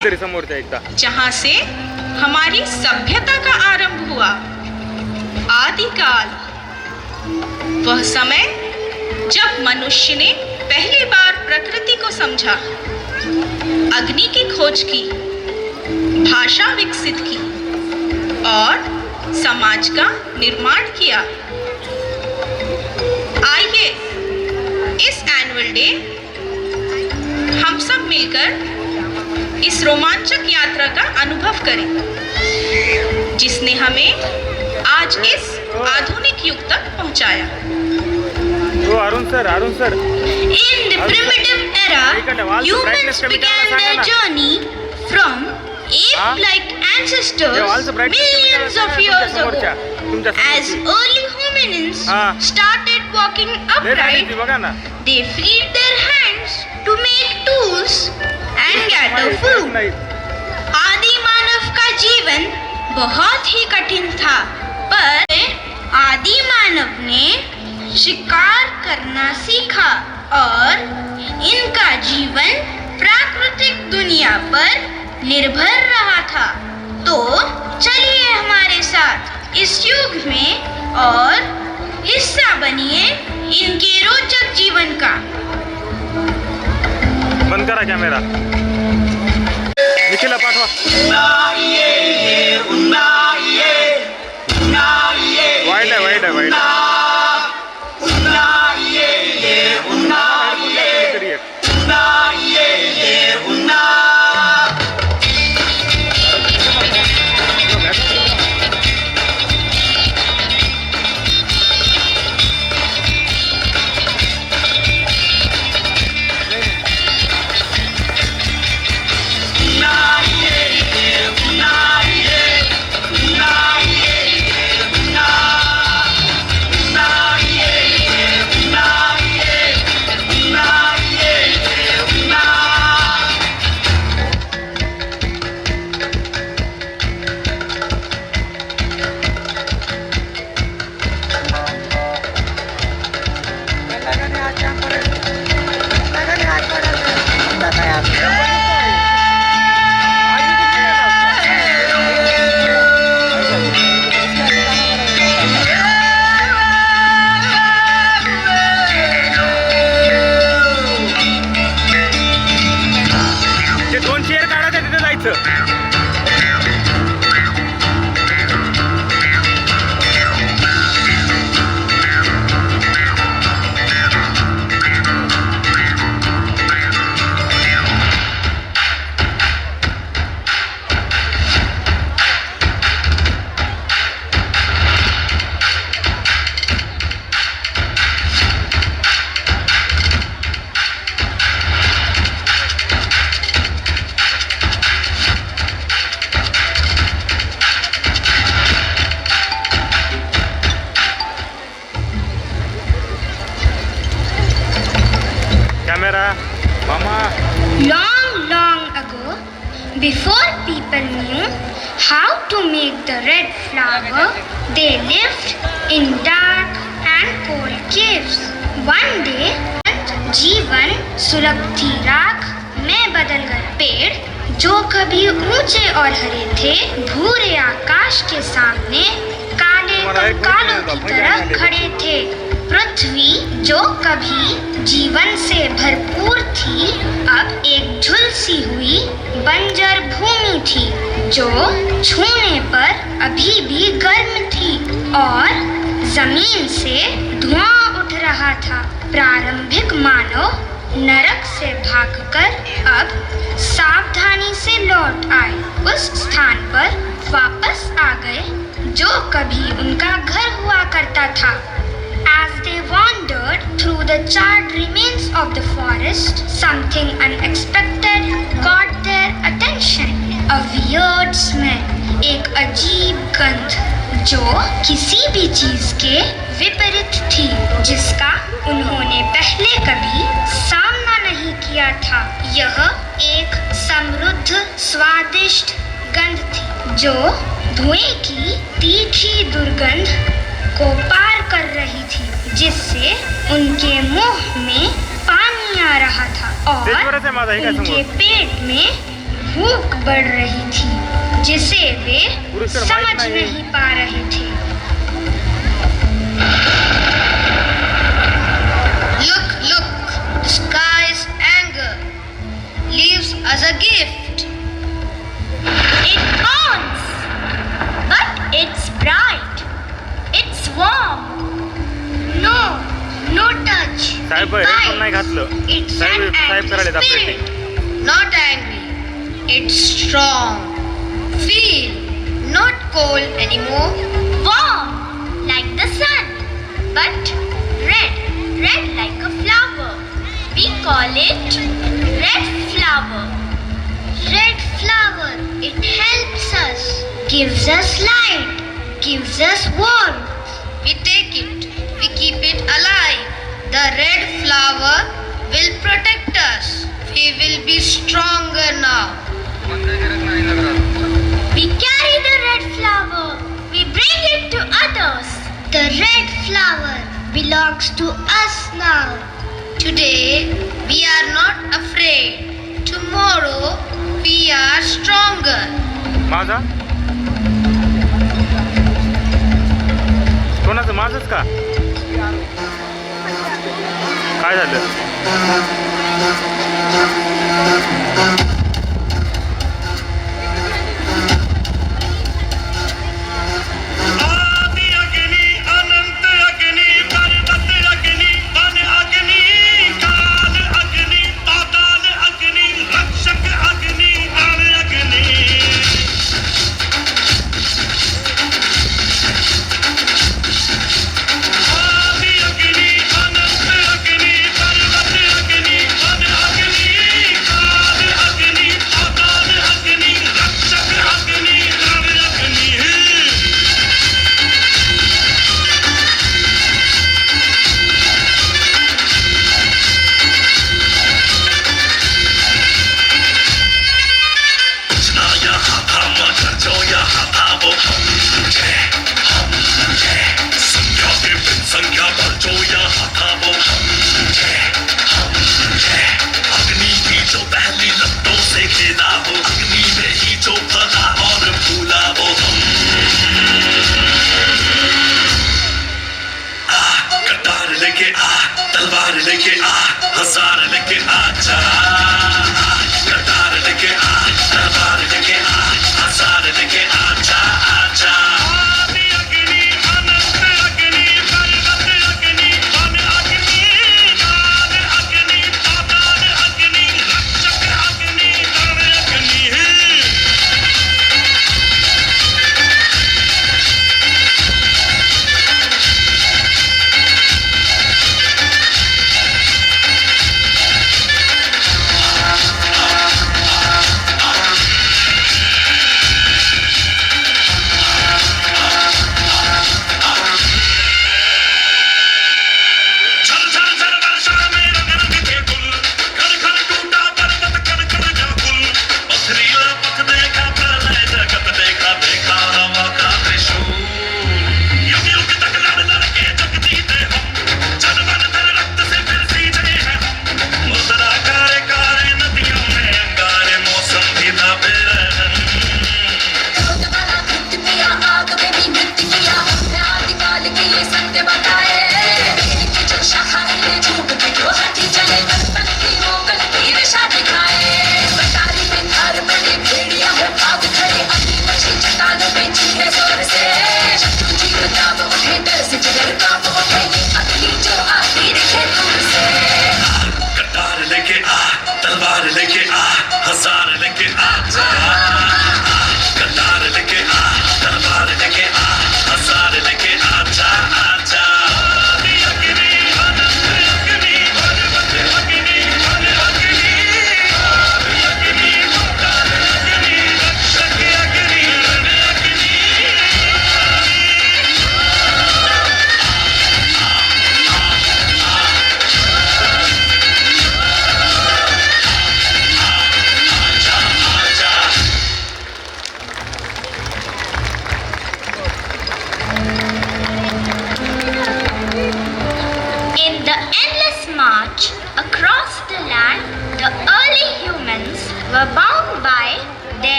जहाँ से हमारी सभ्यता का आरंभ हुआ, आदिकाल, वह समय जब मनुष्य ने पहली बार प्रकृति को समझा, अग्नि की खोज की, भाषा विकसित की और समाज का निर्माण किया। आइए इस एनुअल डे हम सब मिलकर इस रोमांचक यात्रा का अनुभव करें, जिसने हमें आज इस आधुनिक युग तक पहुंचाया। Arun sir. In the primitive era, humans began their journey from ape-like ancestors millions of years ago. As early hominins started walking upright, they freed their hands to make tools and gather food. आदि मानव का जीवन बहुत ही कठिन था, पर आदि मानव ने शिकार करना सीखा और इनका जीवन प्राकृतिक दुनिया पर निर्भर रहा था। तो चलिए हमारे साथ इस युग में और हिस्सा बनिए इनके रोचक जीवन का। बंद करा कैमरा, निखिला पाठवा। वाइड है। Long ago, before people knew how to make the red flower, they lived in dark and cold caves. One day, जीवन सुलभ थी राख में बदल गया। पेड़ जो कभी ऊंचे और हरे थे, भूरे आकाश के सामने काले कंकालों की तरह खड़े थे। पृथ्वी जो कभी जीवन से भरपूर थी, अब एक झुलसी हुई बंजर भूमि थी, जो छूने पर अभी भी गर्म थी और जमीन से धुआं उठ रहा था। प्रारंभिक मानव नरक से भागकर अब सावधानी से लौट आए, उस स्थान पर वापस आ गए जो कभी उनका घर हुआ करता था। As they wandered through the charred remains of the forest, something unexpected caught their attention. A weird smell, एक अजीब गंध जो किसी भी चीज के विपरीत थी, जिसका उन्होंने पहले कभी सामना नहीं किया था। यह एक समृद्ध स्वादिष्ट गंध थी, जो धुएं की तीखी दुर्गंध को पार कर रही थी, जिससे उनके मुंह में पानी आ रहा था और उनके पेट में भूख बढ़ रही थी जिसे वे गुरु सर, माइक समझ नहीं। नहीं पा रहे थे। Look, look, the sky's anger leaves us a gift. It burns, but it's bright. It's warm. No, no touch. साहेब It हेडफोन नाही bites. घातलं. It's Saheb an Saheb angry करायला spirit. Not angry, it's strong. Feel, not cold anymore. Warm, like the sun, but red, red like a flower. We call it red flower. Red flower, it helps us, gives us light, gives us warmth. We take it, we keep it alive. The red flower will protect us. We will be stronger now. We carry the red flower, we bring it to others. The red flower belongs to us now. Today we are not afraid. Tomorrow we are stronger. माझा कोणाचं माझंच का काय झालं आदि अग्नि अनंत अग्नि पर्वत अग्नि वन अग्नि काल अग्नि पाताल अग्नि रक्षक अग्नि नर अग्नि आदि अग्नि अनंत अग्नि पर्वत अग्नि वन अग्नि काल अग्नि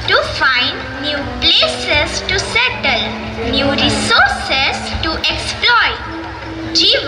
to find new places to settle, new resources